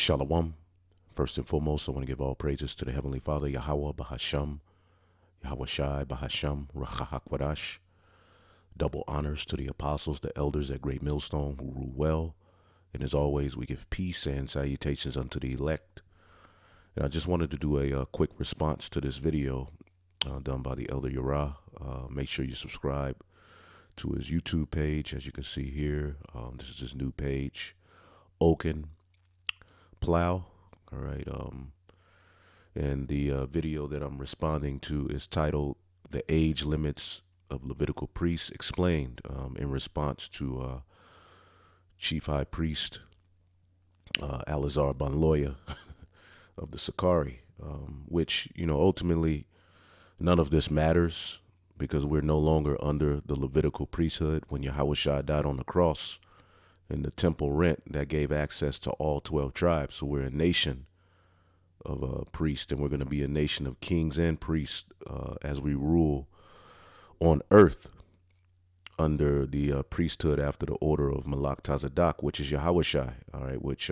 Shalom. First and foremost, I want to give all praises to the Heavenly Father, Yahweh Bahasham, Yahweh Shai Bahasham, Rachahakwadash. Double honors to the apostles, the elders at Great Millstone who rule well. And as always, we give peace and salutations unto the elect. And I just wanted to do a quick response to this video done by the Elder Yara. Make sure you subscribe to his YouTube page, as you can see here. This is his new page, Oaken Plow. All right. And the video that I'm responding to is titled "The Age Limits of Levitical Priests Explained," in response to Chief High Priest Alazar Banloya of the Sakari, which, ultimately none of this matters because we're no longer under the Levitical priesthood. When Yahushua died on the cross and the temple rent, that gave access to all 12 tribes. So we're a nation of priests, and we're going to be a nation of kings and priests as we rule on earth under the priesthood after the order of Malak Tazadak, which is Yahushua, all right, which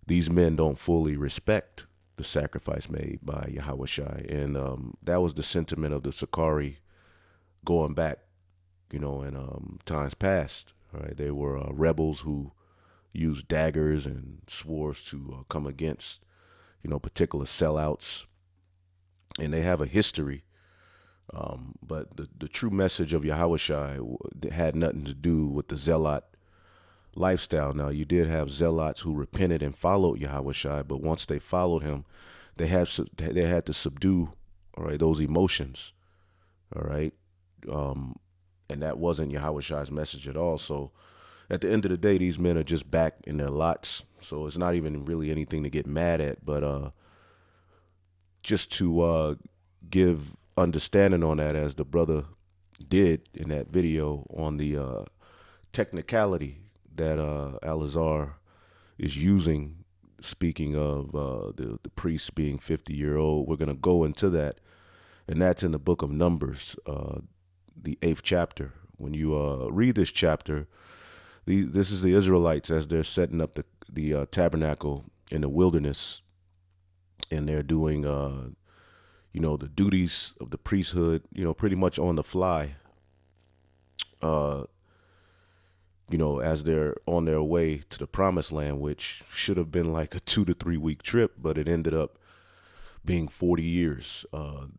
these men don't fully respect the sacrifice made by Yahushua. And that was the sentiment of the Sakari going back, in times past. All right, they were rebels who used daggers and swords to come against, particular sellouts. And they have a history. But the true message of Yahushua had nothing to do with the zealot lifestyle. Now, you did have zealots who repented and followed Yahushua, but once they followed him, they had to subdue, all right, those emotions, all right, and that wasn't Yahushua's message at all. So at the end of the day, these men are just back in their lots, so it's not even really anything to get mad at, but just to give understanding on that, as the brother did in that video, on the technicality that Alazar is using, speaking of the priests being 50-year-old. We're going to go into that, and that's in the book of Numbers, the 8th chapter. When you read this chapter, this is the Israelites as they're setting up the tabernacle in the wilderness, and they're doing the duties of the priesthood, pretty much on the fly, as they're on their way to the promised land, which should have been like a 2 to 3 week trip, but it ended up being 40 years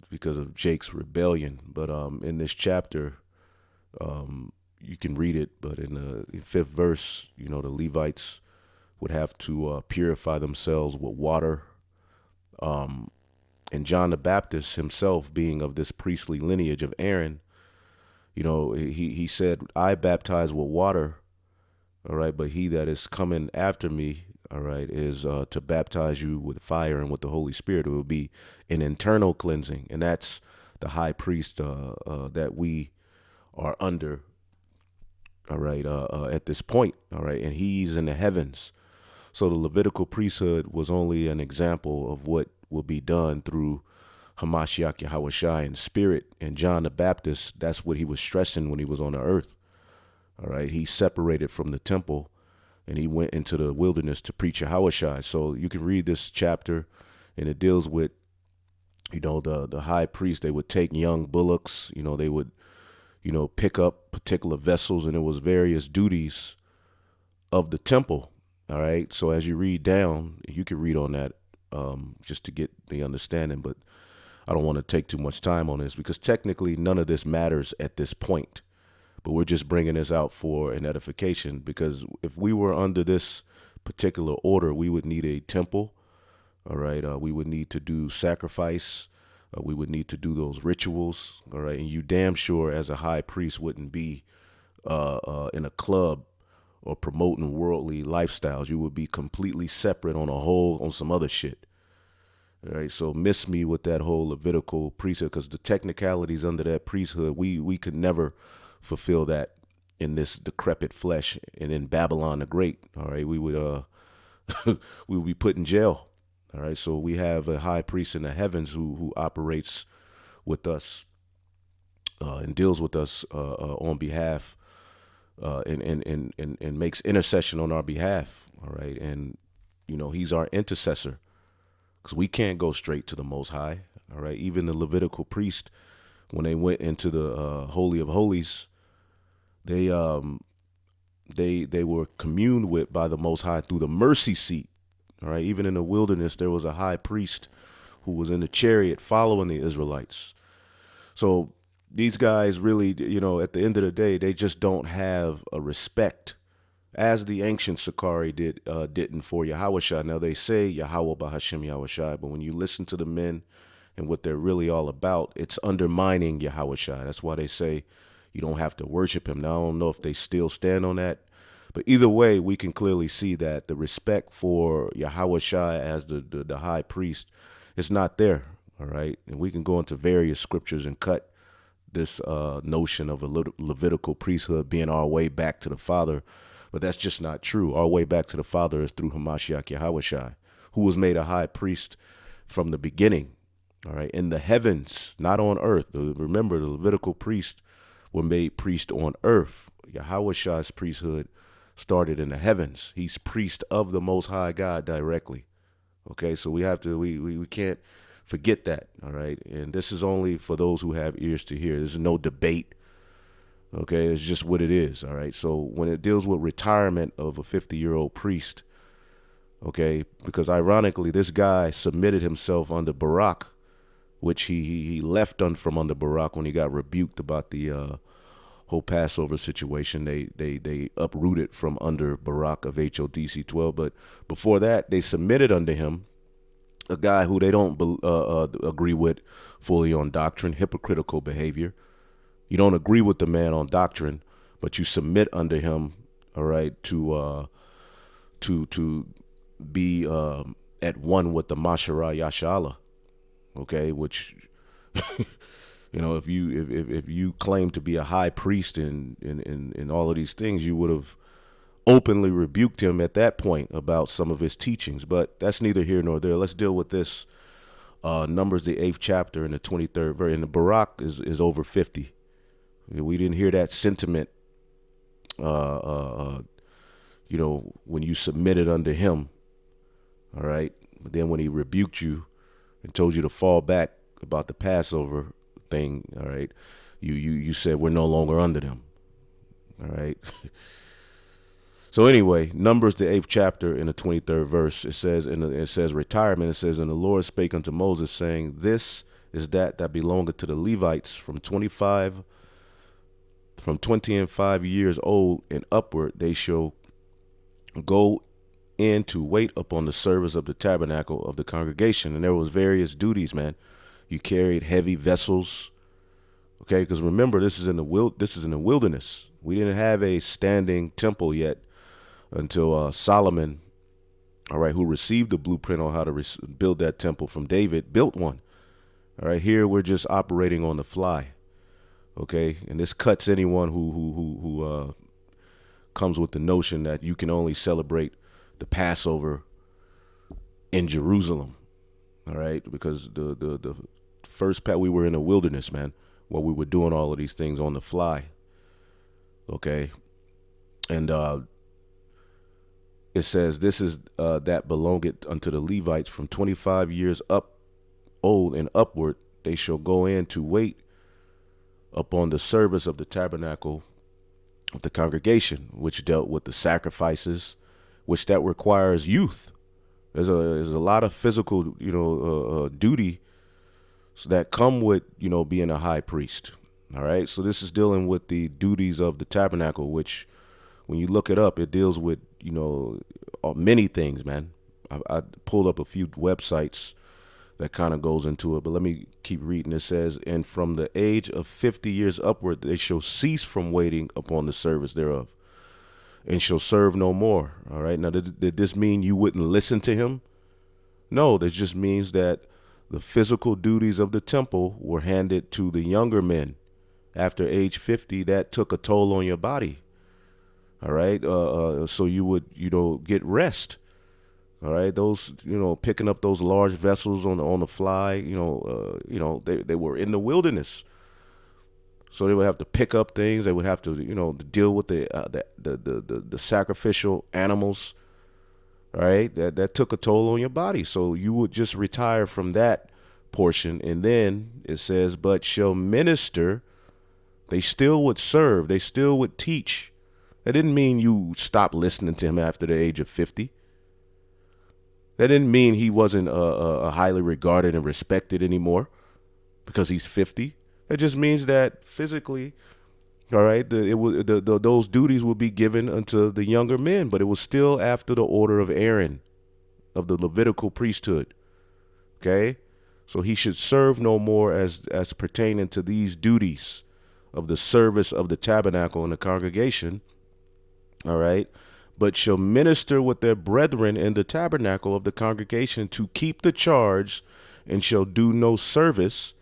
because of Jake's rebellion. But in this chapter, you can read it, but in the 5th verse, the Levites would have to purify themselves with water. And John the Baptist himself, being of this priestly lineage of Aaron, he said, "I baptize with water, all right, but he that is coming after me, all right, is to baptize you with fire and with the Holy Spirit." It will be an internal cleansing, and that's the high priest that we are under, all right, at this point, all right, and he's in the heavens. So the Levitical priesthood was only an example of what will be done through Hamashiach Yahushua in spirit. And John the Baptist, that's what he was stressing when he was on the earth. All right, he separated from the temple and he went into the wilderness to preach Yahushua. So you can read this chapter, and it deals with, the high priest. They would take young bullocks, they would, pick up particular vessels, and it was various duties of the temple. All right, so as you read down, you can read on that just to get the understanding, but I don't want to take too much time on this because technically none of this matters at this point, but we're just bringing this out for an edification, because if we were under this particular order, we would need a temple, all right, we would need to do sacrifice, we would need to do those rituals, all right, and you damn sure as a high priest wouldn't be in a club or promoting worldly lifestyles. You would be completely separate on some other shit. All right, so miss me with that whole Levitical priesthood, because the technicalities under that priesthood, we could never fulfill that in this decrepit flesh. And in Babylon the Great, all right, we would we would be put in jail. All right, so we have a high priest in the heavens who operates with us and deals with us on behalf and makes intercession on our behalf. All right. And He's our intercessor, because we can't go straight to the Most High. All right. Even the Levitical priest, when they went into the Holy of Holies, they were communed with by the Most High through the mercy seat. All right. Even in the wilderness, there was a high priest who was in the chariot following the Israelites. So these guys really, at the end of the day, they just don't have a respect, as the ancient Sakari didn't for Yahushua. Now they say Yahweh Bahashem Yahushua, but when you listen to the men and what they're really all about, it's undermining Yahushua. That's why they say you don't have to worship him. Now I don't know if they still stand on that, but either way, we can clearly see that the respect for Yahushua as the high priest is not there. All right, and we can go into various scriptures and cut this notion of a Levitical priesthood being our way back to the Father. But that's just not true. Our way back to the Father is through Hamashiach Yahushua, who was made a high priest from the beginning, all right, in the heavens, not on earth. Remember, the Levitical priests were made priest on earth. Yahushua's priesthood started in the heavens. He's priest of the Most High God directly. Okay, so we can't forget that, all right? And this is only for those who have ears to hear. There's no debate. Okay, it's just what it is, all right? So when it deals with retirement of a 50-year-old priest, okay, because ironically, this guy submitted himself under Barak, which he left from under Barak when he got rebuked about the whole Passover situation. They uprooted from under Barak of HODC 12, but before that, they submitted under him, a guy who they don't agree with fully on doctrine, hypocritical behavior. You don't agree with the man on doctrine, but you submit under him, all right, to be at one with the Mashara Yashala, okay, which if you claim to be a high priest in all of these things, you would have openly rebuked him at that point about some of his teachings. But that's neither here nor there. Let's deal with this. Numbers, the 8th chapter and the 23rd verse. And the Barak is over 50. We didn't hear that sentiment, when you submitted under him, all right? But then when he rebuked you and told you to fall back about the Passover thing, all right, you said we're no longer under them, all right? So anyway, Numbers, the 8th chapter in the 23rd verse, it says retirement. It says, and the Lord spake unto Moses, saying, this is that belongeth to the Levites from 20 and 5 years old and upward, they shall go in to wait upon the service of the tabernacle of the congregation. And there was various duties, man. You carried heavy vessels, okay? Because remember, this is in the wilderness. We didn't have a standing temple yet until Solomon, all right, who received the blueprint on how to build that temple from David, built one. All right, here we're just operating on the fly. Okay, and this cuts anyone who comes with the notion that you can only celebrate the Passover in Jerusalem. All right, because the first we were in the wilderness, man, where we were doing all of these things on the fly. Okay, and it says this is that belongeth unto the Levites from 25 years old and upward, they shall go in to wait upon the service of the tabernacle of the congregation, which dealt with the sacrifices, which that requires youth. There's a lot of physical, duty that come with, being a high priest. All right. So this is dealing with the duties of the tabernacle, which when you look it up, it deals with, many things, man. I pulled up a few websites that kind of goes into it, but let me keep reading. It says, and from the age of 50 years upward, they shall cease from waiting upon the service thereof, and shall serve no more. All right. Now, did this mean you wouldn't listen to him? No, that just means that the physical duties of the temple were handed to the younger men. After age 50, that took a toll on your body. All right. So you would, get rest. All right, those, picking up those large vessels on the fly, they were in the wilderness, so they would have to pick up things. They would have to, deal with the sacrificial animals. All right, that took a toll on your body. So you would just retire from that portion. And then it says, but shall minister. They still would serve. They still would teach. That didn't mean you stopped listening to him after the age of 50. That didn't mean he wasn't highly regarded and respected anymore because he's 50. It just means that physically, all right, those duties will be given unto the younger men, but it was still after the order of Aaron, of the Levitical priesthood. Okay, so he should serve no more as pertaining to these duties of the service of the tabernacle and the congregation. All right, but shall minister with their brethren in the tabernacle of the congregation to keep the charge, and shall do no service.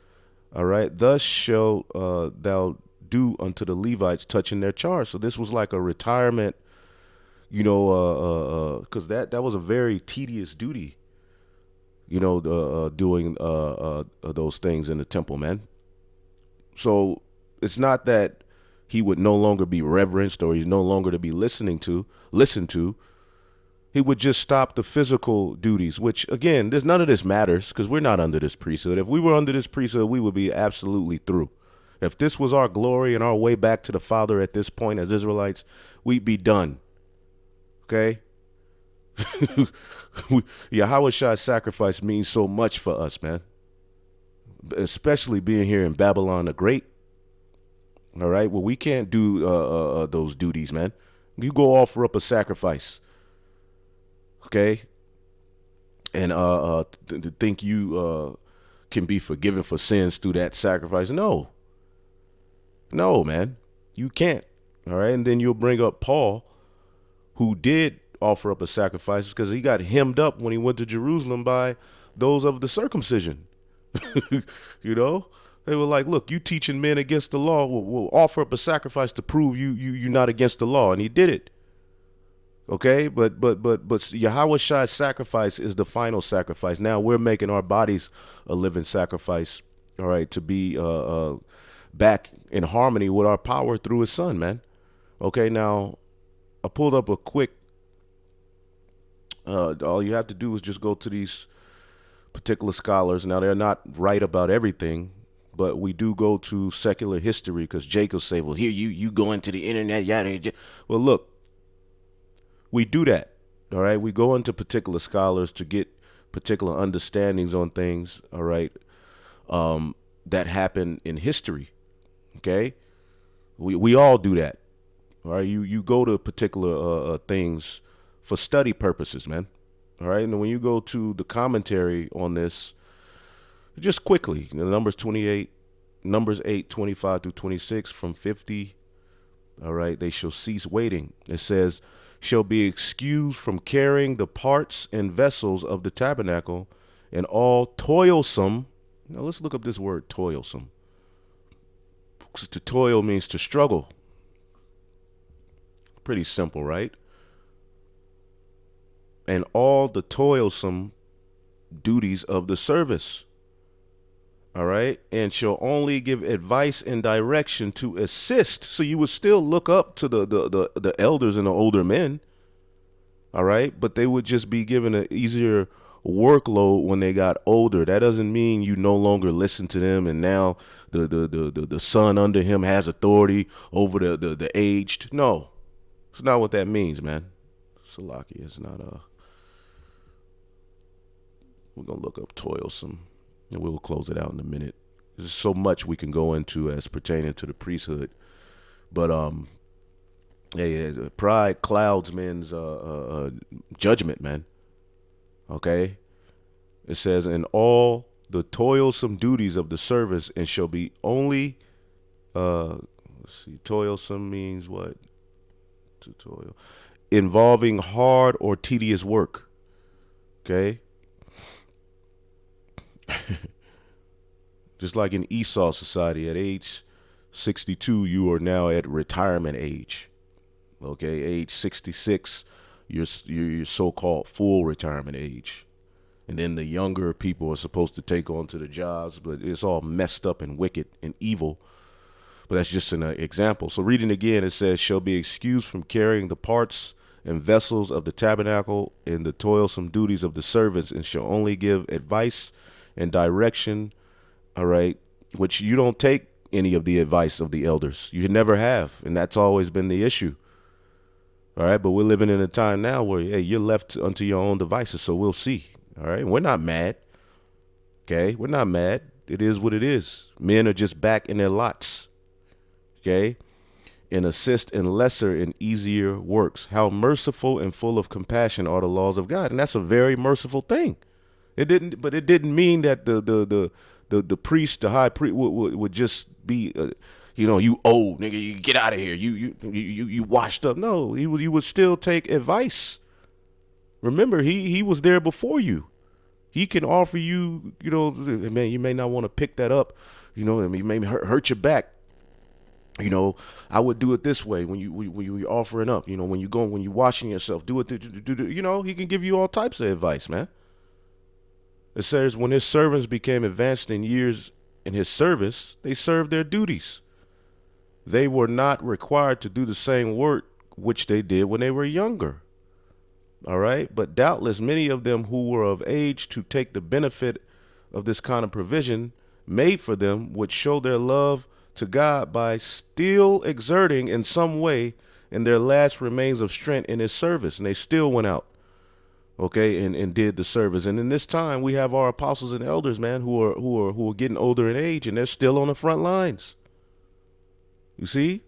All right, thus shall thou do unto the Levites touching their charge. So this was like a retirement, because that was a very tedious duty, doing those things in the temple, man. So it's not that he would no longer be reverenced or he's no longer to be listened to. He would just stop the physical duties, which, again, there's none of this matters because we're not under this priesthood. If we were under this priesthood, we would be absolutely through. If this was our glory and our way back to the Father at this point as Israelites, we'd be done. Okay? Yahweh Shai's sacrifice means so much for us, man. Especially being here in Babylon the Great. All right? Well, we can't do those duties, man. You go offer up a sacrifice. Okay? And to think you can be forgiven for sins through that sacrifice. No, man, you can't. All right. And then you'll bring up Paul, who did offer up a sacrifice because he got hemmed up when he went to Jerusalem by those of the circumcision. They were like, look, you teaching men against the law. We'll offer up a sacrifice to prove you're not against the law. And he did it. Okay, but Yahweh Shai's sacrifice is the final sacrifice. Now we're making our bodies a living sacrifice, all right, to be back in harmony with our power through his son, man. Okay, now I pulled up a quick, all you have to do is just go to these particular scholars. Now they're not right about everything, but we do go to secular history because Jacob say, well, here you go into the internet, yada. Well, look. We do that, all right? We go into particular scholars to get particular understandings on things, all right, that happen in history, okay? We all do that, all right? You go to particular things for study purposes, man, all right? And when you go to the commentary on this, just quickly, Numbers 8, 25 through 26, from 50, all right, they shall cease waiting. It says, shall be excused from carrying the parts and vessels of the tabernacle and all toilsome. Now let's look up this word toilsome. To toil means to struggle. Pretty simple, right? And all the toilsome duties of the service. All right. And shall only give advice and direction to assist. So you would still look up to the elders and the older men. All right. But they would just be given an easier workload when they got older. That doesn't mean you no longer listen to them. And now the son under him has authority over the aged. No, it's not what that means, man. Salaki is not we're going to look up toilsome. And we will close it out in a minute. There's so much we can go into as pertaining to the priesthood. But pride clouds men's judgment, man. Okay? It says, in all the toilsome duties of the service, and shall be only, let's see, toilsome means what? To toil. Involving hard or tedious work. Okay? Just like in Esau society, at age 62, you are now at retirement age. Okay, age 66, you're so-called full retirement age. And then the younger people are supposed to take on to the jobs, but it's all messed up and wicked and evil. But that's just an example. So reading again, it says, shall be excused from carrying the parts and vessels of the tabernacle in the toilsome duties of the servants, and shall only give advice and direction, all right, which you don't take any of the advice of the elders. You never have, and that's always been the issue. All right, but we're living in a time now where, hey, you're left unto your own devices, so we'll see. All right, we're not mad. Okay, we're not mad. It is what it is. Men are just back in their lots. Okay, and assist in lesser and easier works. How merciful and full of compassion are the laws of God, and that's a very merciful thing. It didn't mean that the priest, the high priest, would just be, you old nigga, you get out of here, you washed up. No, he would still take advice. Remember, he was there before you. He can offer you, man, you may not want to pick that up, it may hurt your back. I would do it this way when you're offering up, when you're washing yourself, do it. He can give you all types of advice, man. It says, when his servants became advanced in years in his service, they served their duties. They were not required to do the same work which they did when they were younger. All right. But doubtless many of them who were of age to take the benefit of this kind of provision made for them would show their love to God by still exerting in some way in their last remains of strength in his service. And they still went out, okay, and did the service. And in this time, we have our apostles and elders, man, who are getting older in age, and they're still on the front lines. You see?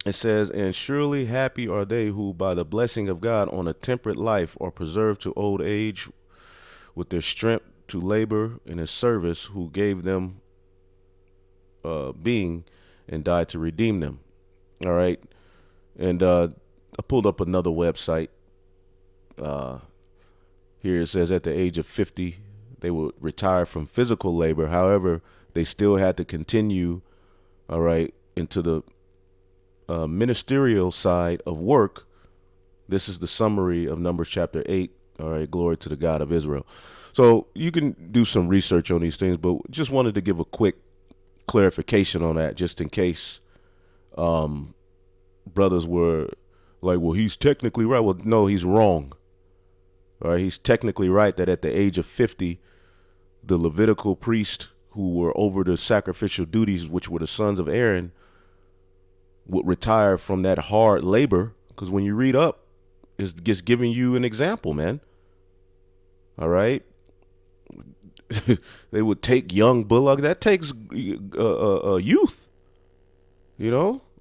It says, and surely happy are they who by the blessing of God on a temperate life are preserved to old age with their strength to labor in his service, who gave them being and died to redeem them. All right. And I pulled up another website. Here it says at the age of 50, they would retire from physical labor. However, they still had to continue, all right, into the ministerial side of work. This is the summary of Numbers chapter 8. All right, glory to the God of Israel. So you can do some research on these things, but just wanted to give a quick clarification on that, just in case brothers were like, well, he's technically right. Well, no, he's wrong. All right, he's technically right that at the age of 50, the Levitical priests who were over the sacrificial duties, which were the sons of Aaron, would retire from that hard labor. Because when you read up, it's just giving you an example, man. All right. They would take young bullock. That takes youth,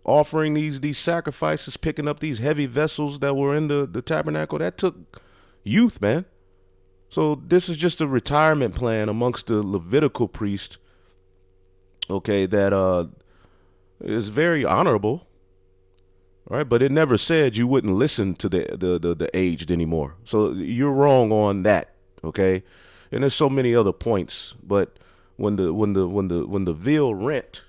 offering these sacrifices, picking up these heavy vessels that were in the tabernacle. That took youth, man. So this is just a retirement plan amongst the Levitical priest, okay, that is very honorable. All right, but it never said you wouldn't listen to the aged anymore. So you're wrong on that, okay? And there's so many other points, but when the veil rent,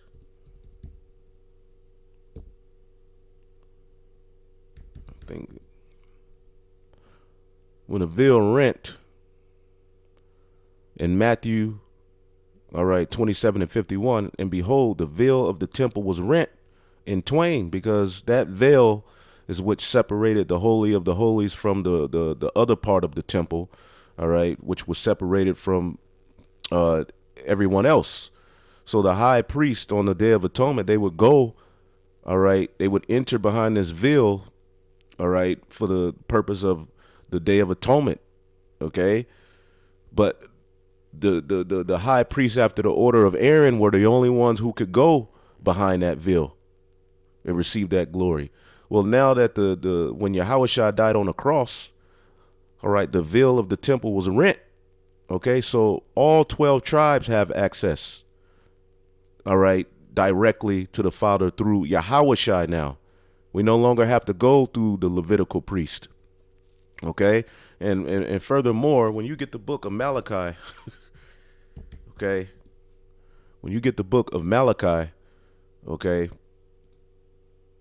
I think when the veil rent in Matthew, all right, 27 and 51, and behold, the veil of the temple was rent in twain, because that veil is which separated the Holy of the Holies from the other part of the temple, all right, which was separated from everyone else. So the high priest on the Day of Atonement, they would go, all right, they would enter behind this veil, all right, for the purpose of the Day of Atonement, okay? But the high priest after the order of Aaron were the only ones who could go behind that veil and receive that glory. Well, now that when Yahushua died on the cross, all right, the veil of the temple was rent. Okay, so all 12 tribes have access, all right, directly to the Father through Yahushua now. We no longer have to go through the Levitical priest. Okay, and furthermore, when you get the book of Malachi, okay, when you get the book of Malachi, okay,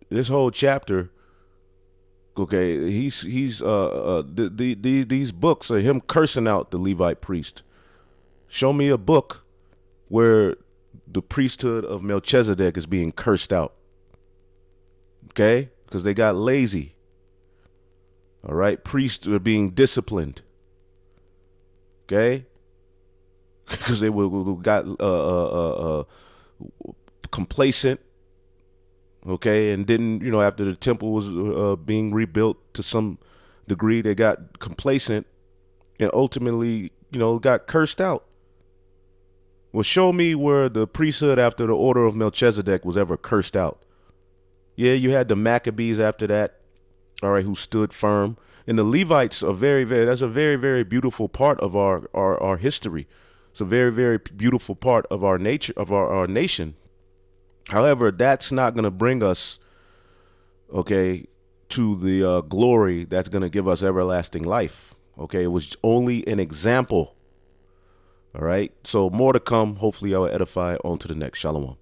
this whole chapter, okay, these books are him cursing out the Levite priest. Show me a book where the priesthood of Melchizedek is being cursed out. Okay, because they got lazy. All right. Priests are being disciplined. Okay. Because they got complacent. Okay. And didn't, after the temple was being rebuilt to some degree, they got complacent and ultimately, got cursed out. Well, show me where the priesthood after the order of Melchizedek was ever cursed out. Yeah, you had the Maccabees after that, all right, who stood firm. And the Levites are that's a very, very beautiful part of our history. It's a very, very beautiful part of our nature, of our nation. However, that's not going to bring us, okay, to the glory that's going to give us everlasting life. Okay, it was only an example. All right, so more to come. Hopefully, I will edify on to the next. Shalom.